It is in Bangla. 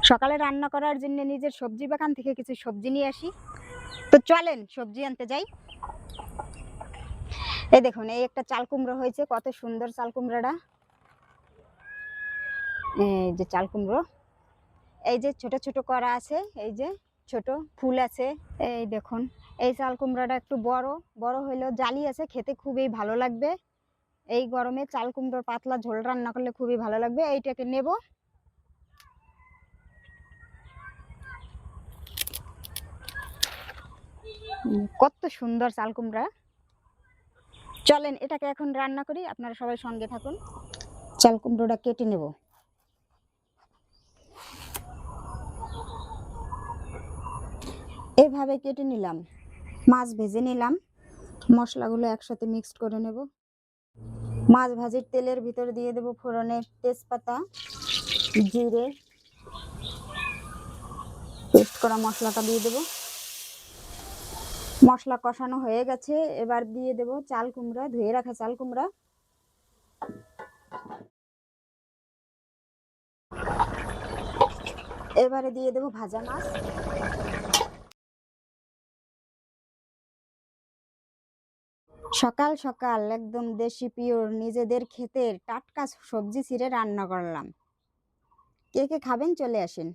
সকালে রান্না করার জন্য নিজের সবজি বাগান থেকে কিছু সবজি নিয়ে আসি। তো চলেন সবজি আনতে যাই। এই দেখুন, এই একটা চাল কুমড়ো হয়েছে, কত সুন্দর চাল কুমড়োটা। এই যে চাল কুমড়ো, এই যে ছোট ছোট করা আছে, এই যে ছোট ফুল আছে। এই দেখুন, এই চাল কুমড়োটা একটু বড় বড় হইলেও জালি আছে, খেতে খুবই ভালো লাগবে। এই গরমে চাল কুমড়োর পাতলা ঝোল রান্না করলে খুবই ভালো লাগবে। এইটাকে নেব। কত সুন্দর চাল কুমড়া। চলেন এটাকে এখন রান্না করি, আপনারা সবাই সঙ্গে থাকুন। চাল কুমড়োটা কেটে নেব। এভাবে কেটে নিলাম, মাছ ভেজে নিলাম, মশলাগুলো একসাথে মিক্সড করে নেব। মাছ ভাজির তেলের ভিতরে দিয়ে দেব ফোড়নে তেজপাতা, জিরে, পেস্ট করা মশলাটা দিয়ে দেব। মশলা কষানো হয়ে গেছে, এবার দিয়ে দেব চাল কুমড়া, ধুয়ে রাখা চাল কুমড়া। এবারে দিয়ে দেব ভাজা মাছ। সকাল সকাল একদম দেশি পিওর নিজেদের ক্ষেতের টাটকা সবজি ছিঁড়ে রান্না করলাম। কে কে খাবেন চলে আসেন।